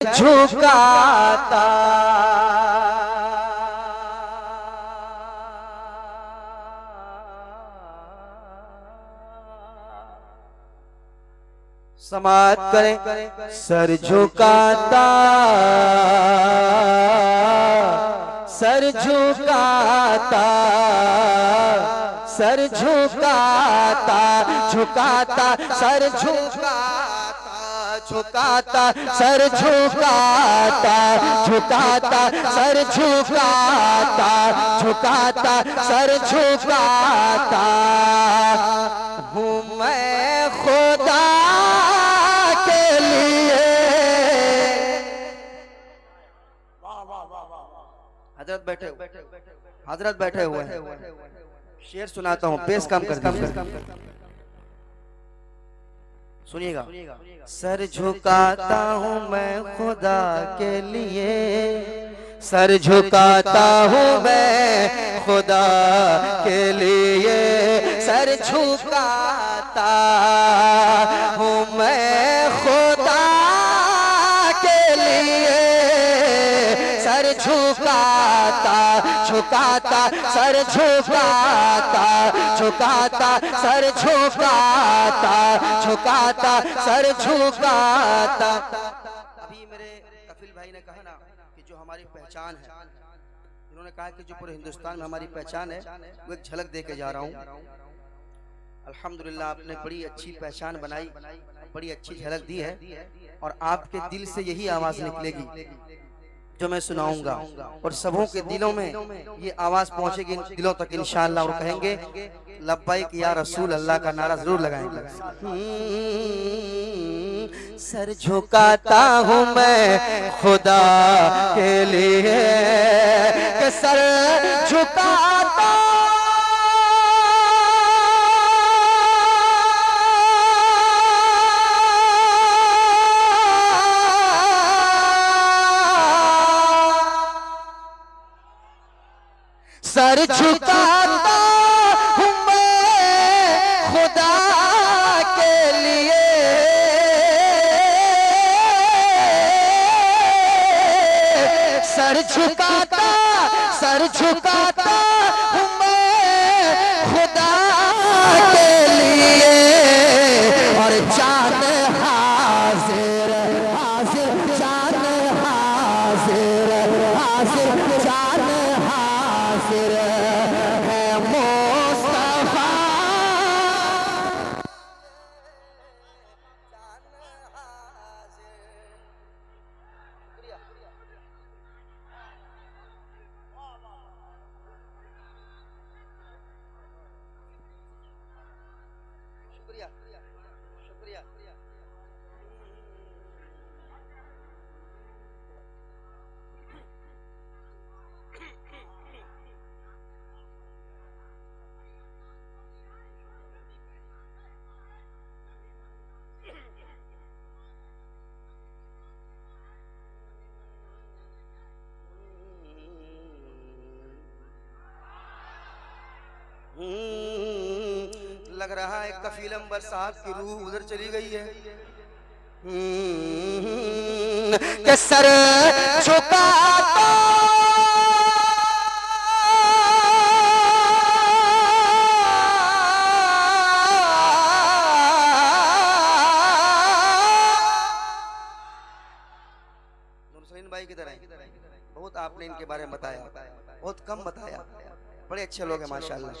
झुकाता समात करें। सर झुकाता सर झुकाता सर झुकाता झुकाता सर झुकाता झुकाता सर झुकाता झुकाता सर झुकाता झुकाता सर झुकाता हूँ मैं खुदा के लिए। हजरत बैठे हजरत बैठे हुए हैं। शेर सुनाता हूँ, पेश कम कर दीजिए, सुनिएगा। सर झुकाता हूँ मैं खुदा के लिए, सर झुकाता हूँ मैं खुदा के लिए, सर झुकाता हूँ मैं खुदा के लिए, सर झुकाता झुकाता सर झुकाता झुकाता सर झुकाता झुकाता सर झुकाता। अभी मेरे कफिल भाई ने कहा ना कि जो हमारी पहचान है, उन्होंने कहा कि जो पूरे हिंदुस्तान में हमारी पहचान है वो एक झलक दे के जा रहा हूँ। अल्हम्दुलिल्लाह आपने बड़ी अच्छी पहचान बनाई, बड़ी अच्छी झलक दी है और आपके दिल से यही आवाज निकलेगी जो मैं सुनाऊंगा और सबों के दिलों में ये आवाज पहुंचेगी दिलों तक इंशाअल्लाह और कहेंगे लब्बैक या रसूल अल्लाह का नारा जरूर लगाएंगे। सर झुकाता हूँ मैं खुदा के लिए, कि सर झुकाता सर झुकाता हूँ मैं खुदा के लिए, सर झुकाता हूँ मैं खुदा के लिए और जान हाजिर हाजिर जान हाजिर हाजिर जान हाजिर है मुस्तफा। शुक्रिया शुक्रिया। लग रहा है कफील अंबर साहब की रूह उधर चली गई है। कि सर झुकाता नुरसलीन भाई किधर है? बहुत आपने इनके बारे में बताया, बहुत कम बताया। बड़े अच्छे लोग हैं माशाल्लाह,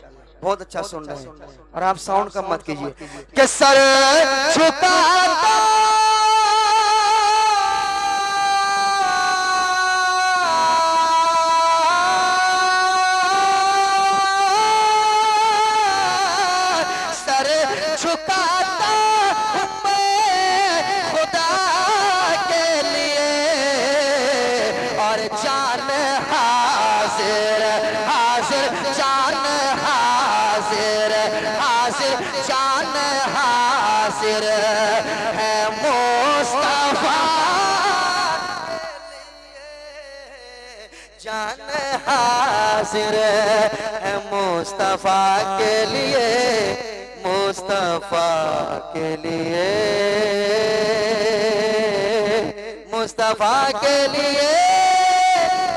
बहुत अच्छा सुन रहे हैं और आप साउंड कम मत कीजिए। कि सर झुकाता सर झुकाता हूँ मैं खुदा के लिए और जान हाजिर हाजिर जान हाजिर हाजिर जान हाजिर है मुस्तफा जान हाजिर है मुस्तफा के लिए, मुस्तफा के लिए मुस्तफा के लिए,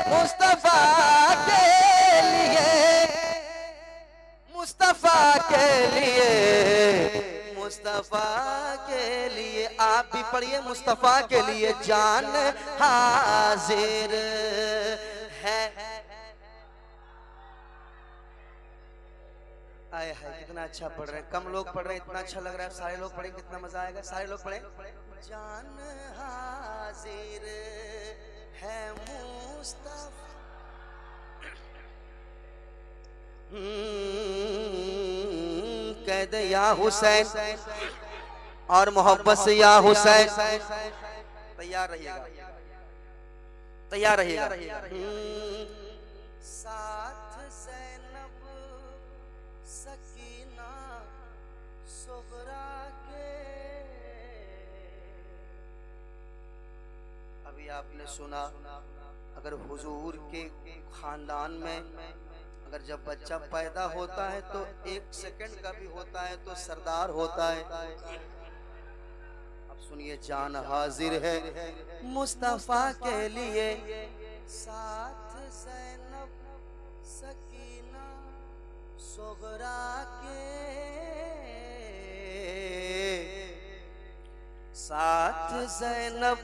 मुस्तफा के लिए, मुस्तफा के लिए, मुस्तफा के लिए। आप भी पढ़िए, मुस्तफा के लिए जान हाजिर है। आए हाय कितना अच्छा पढ़ रहे हैं, कम लोग पढ़ रहे हैं, इतना अच्छा लग रहा है। सारे लोग पढ़ें कितना मजा आएगा। सारे लोग पढ़ें, जान हाजिर है मुस्तफा। कह दे या हुसैन और मोहब्बत से या हुसैन। तैयार रहिएगा, तैयार रहिएगा। साथ ज़ैनब सकीना सुगरा के। अभी आपने सुना, अगर हुजूर के खानदान में अगर जब बच्चा पैदा होता है तो 1 सेकंड का भी होता है तो सरदार होता है। अब सुनिए, जान हाजिर है मुस्तफा के लिए, साथ ज़ैनब सकीना सुगरा के, साथ ज़ैनब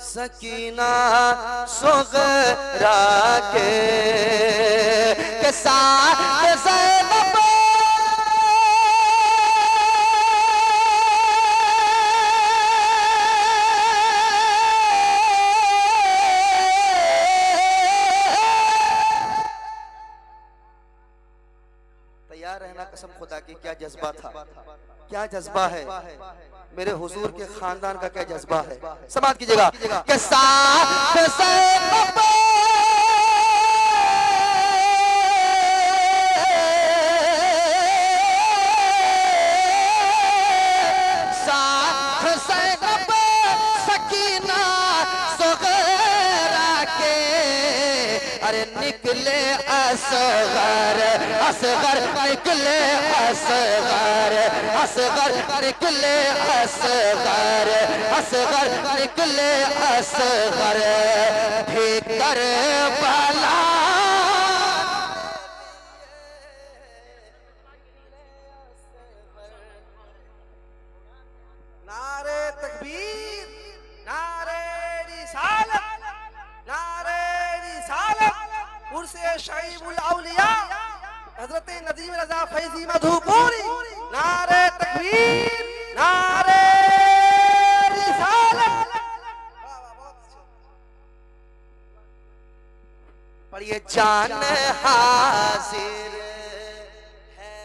सकीना सुगरा के, साथ ज़ैनब तैयार रहना। कसम खुदा की, क्या जज्बा था, क्या जज्बा है मेरे हुजूर के खानदान का, क्या जज्बा है। समाप्त कीजिएगा कि साथ ज़ैनब निकले असगर, असगर निकले असगर, असगर निकले असगर, असगर निकले असगर, भीतर बला नारे तकबीर, नारे रिसालत, नारे रिसालत, उर्से शईबुल औलिया हजरत नदीम रज़ा फैज़ी मधुपुरी। नारे तकबीर, नारे रिसालत। पढ़िए, जान हाजिर है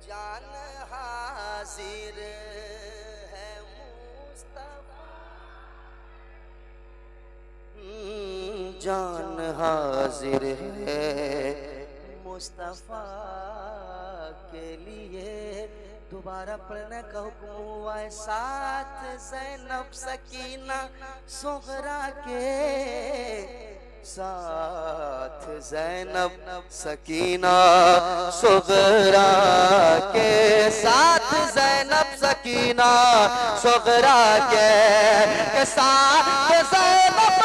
जान हाजिर है मुस्तफा, जान हाजिर है मुस्तफा के लिए। दोबारा पढ़ने का हुक्म हुआ है, साथ ज़ैनब सकीना सुगरा के, साथ ज़ैनब सकीना सुगरा के, साथ ज़ैनब सकीना सुगरा के, साथ ज़ैनब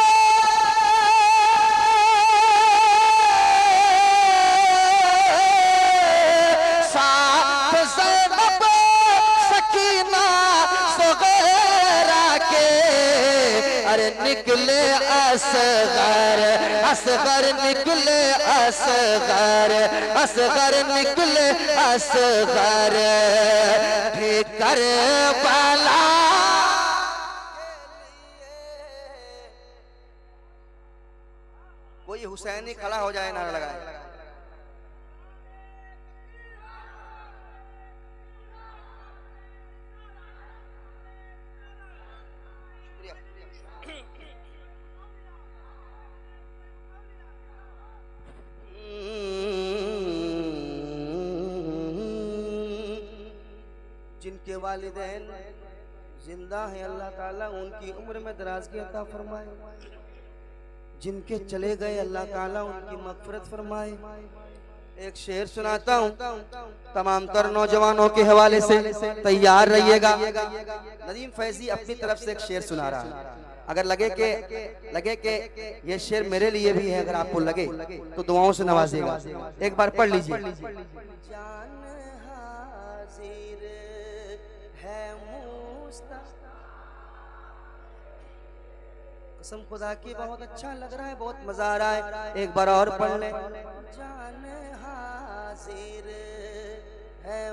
निकले असगर, असगर निकले असगर, असगर निकले असगर, भीतर बला। कोई हुसैनी खड़ा हो जाए, नारा लगाए। जिनके वालिदैन जिंदा हैं, अल्लाह ताला उनकी उम्र में दराज़गी अता फरमाए। जिनके चले गए, अल्लाह ताला उनकी मग़फ़िरत फरमाए। एक शेर सुनाता हूँ तमाम तर नौजवानों के हवाले से, तैयार रहिएगा। नदीम फैजी अपनी तरफ से एक शेर सुना रहा है। अगर लगे के ये शेर मेरे लिए भी है, अगर आपको लगे तो दुआओं से नवाजिएगा। एक बार पढ़ लीजिए। जान हाजिर है मुस्तफा, कसम खुदा की बहुत अच्छा लग रहा है, बहुत मजा आ रहा है। एक बार और पढ़ ले। जान हाजिर है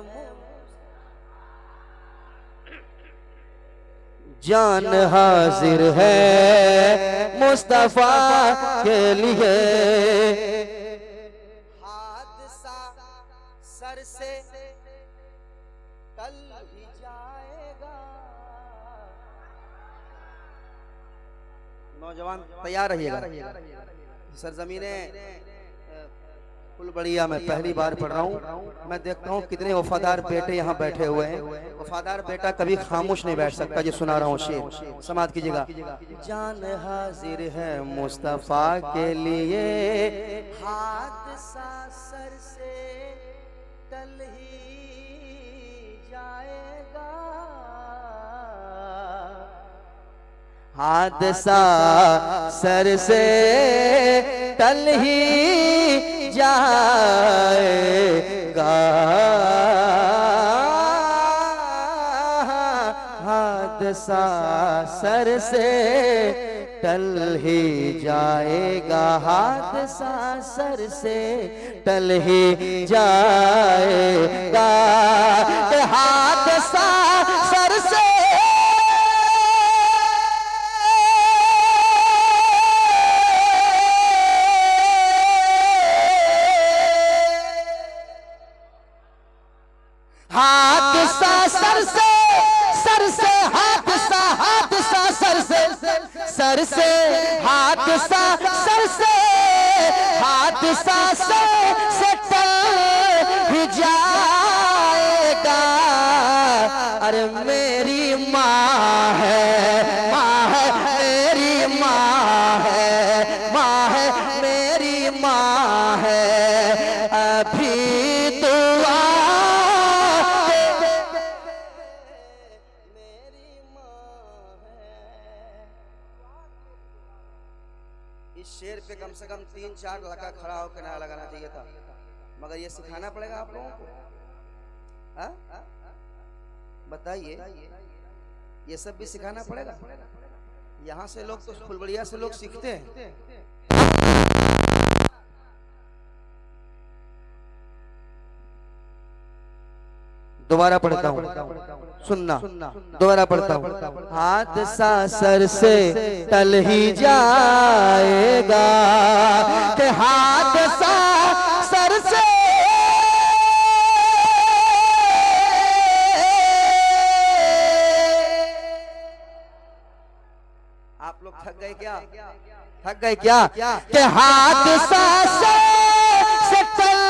जान हाजिर है मुस्तफा के लिए, हादसा सर से टल ही जाएगा। नौजवान तैयार रहिएगा। सरजमीने फुलबड़िया में पहली बार पढ़ रहा हूँ। मैं देखता हूँ कितने वफादार बेटे यहाँ बैठे हुए हैं। वफादार बेटा कभी खामोश नहीं बैठ सकता। जो सुना रहा हूँ शेर, समाज कीजिएगा। जान हाजिर है मुस्तफा के लिए, हादसा सर से टल ही जाएगा। हादसा सर से टल ही जाएगा। हादसा सर से टल ही जाएगा। हादसा सर से टल ही जाएगा। हादसा सर से सर से हादसा सर से हादसा से टल ही जाएगा। अरे मेरी माँ है, माँ है मेरी माँ है, माँ है मेरी माँ है। अभी दुआ शेर पे कम से कम 3-4 लड़का खड़ा होकर नारा लगाना चाहिए था, मगर ये सिखाना पड़ेगा आप लोगों को। बताइए, ये सब भी सिखाना पड़ेगा। यहाँ से लोग तो फुलबड़िया से लोग सीखते हैं। दोबारा पढ़ता हूँ, सुनना। दोबारा पढ़ता हूँ। हादसा सर से टल ही जाएगा। कि हादसा सर से आप लोग थक गए क्या? थक गए क्या? कि हादसा से टल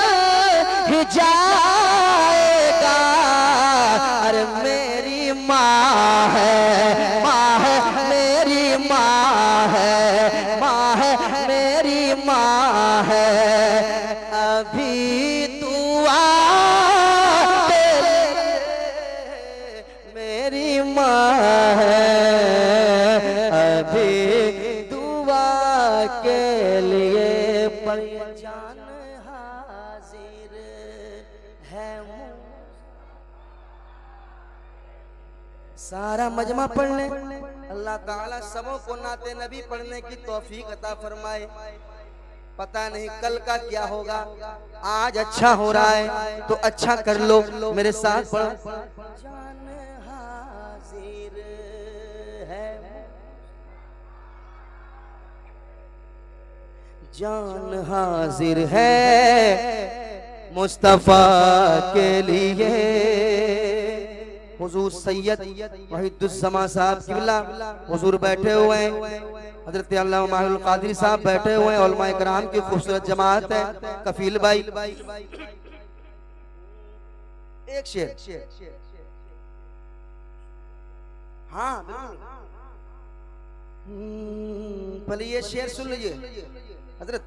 ही जाएगा। अरे मेरी माँ है, माँ है मेरी माँ है, माँ है मेरी माँ है। अभी दुआ मेरी माँ है, अभी दुआ के लिए जान हाजिर है। सारा मजमा पढ़ ले। अल्लाह ताला सबों को नाते नबी पढ़ने की तौफीक अता फरमाए। पता नहीं कल का क्या होगा, आज अच्छा हो रहा है तो अच्छा कर लो। मेरे साथ पढ़ो। जान हाजिर है, जान हाजिर है मुस्तफा के लिए। हुजूर सैयद वहीदुज्जमा साहब किबला हुजूर बैठे हुए हैं। हजरत अल्लामा माहिरुल कादरी साहब बैठे हुए हैं। उलमा इकराम की खूबसूरत जमात है। कफील भाई एक शेर। हाँ पहले ये शेर सुन लीजिए। हजरत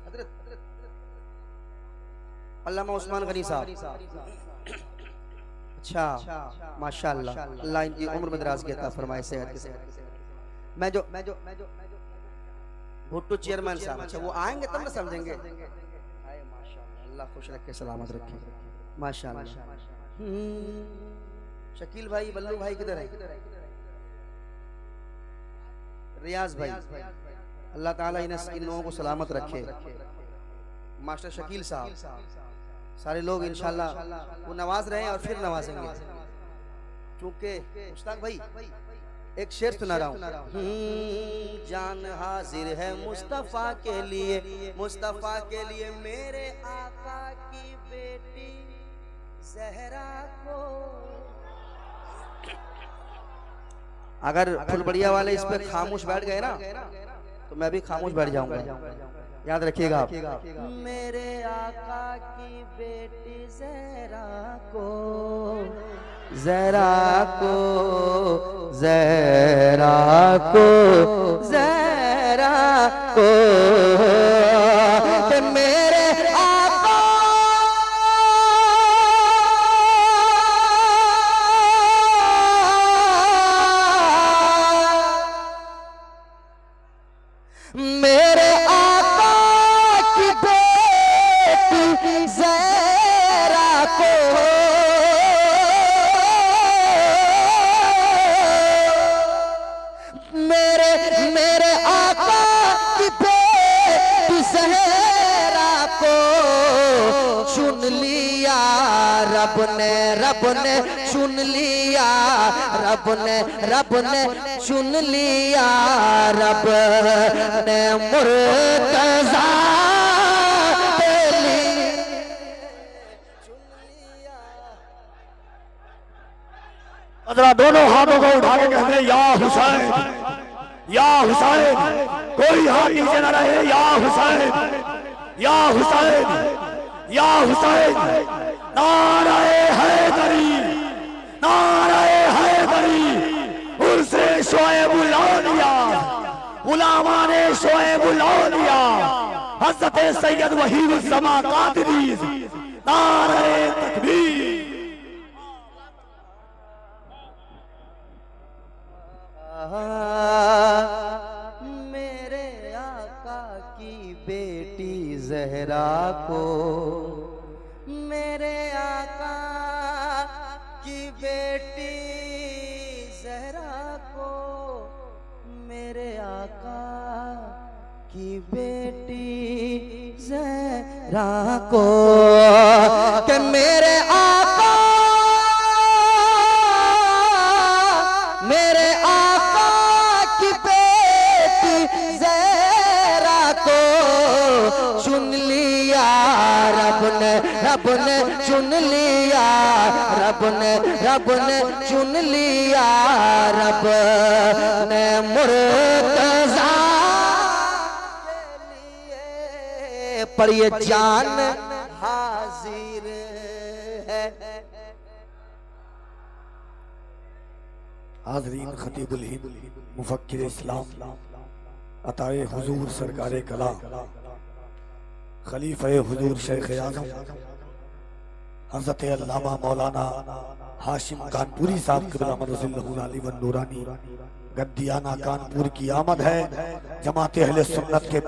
अल्लामा उस्मान गनी साहब। अच्छा, माशाअल्लाह, अल्लाह इनकी उम्र में दराज अता फरमाए, सेहत के साथ। मैं जो भुट्टो चेयरमैन साहब, अच्छा वो आएंगे तब ना समझेंगे। माशाअल्लाह, अल्लाह खुश रखे, सलामत रखे, माशाअल्लाह। शकील भाई, बल्लू भाई किधर है? रियाज भाई, अल्लाह ताला इन लोगों को सलामत रखे। मास्टर शकील साहब, सारे लोग इंशाल्लाह वो नवाज रहे हैं और फिर नवाजेंगे। चूंकि मुश्ताक भाई एक शेर सुना रहा हूँ। जान हाजिर है मुस्तफा के लिए, मुस्तफा के लिए, मेरे आका की बेटी ज़हरा को। अगर फुलबड़िया वाले इस पे खामोश बैठ गए ना तो मैं भी खामोश बैठ जाऊंगा, याद रखिएगा आप। मेरे आका की बेटी ज़हरा को, ज़हरा को, ज़हरा को, ज़हरा को, मेरे आका मेरे आका की बेटी ज़हरा को, मेरे आका की बेटी ज़हरा को चुन लिया रब ने, रब ने चुन लिया, रब ने चुन लिया, रब ने मुर्तज़ा पे लिया। दोनों हाथों को उठा के कहते या हुसैन, या हुसैन। कोई हाथ नीचे न रहे। या हुसैन, या हुसैन, या हुसैन। नाराए हैदरी, नाराए हैदरी। उर्से शोएबुल औलिया, उलामाने शोएबुल औलिया, हज़रत सैयद वहीदुल समा कादरी। नाराए तकबीर। मेरे आका की बेटी ज़हरा को, मेरे आका की बेटी ज़हरा को, मेरे आका की बेटी ज़हरा को, कि मेरे आका, मेरे आका की बेटी ज़हरा को चुन लिया रब ने, रब ने चुन लिया, रब ने चुन लिया, रब ने मुर्तज़ा के लिए। पर ये जान हाजिर है। हाज़रीन, खतीबुल हिंद, मुफक्किर इस्लाम, अताए हुजूर सरकारे कला, खलीफे हुजूर शेख आज़म हज़रत अल्लामा मौलाना हाशिम कानपुरी साहब क़िबला मरज़िल्लहु अली व नूरानी गद्दियाना कानपुर की आमद है। जमात अहले सुन्नत के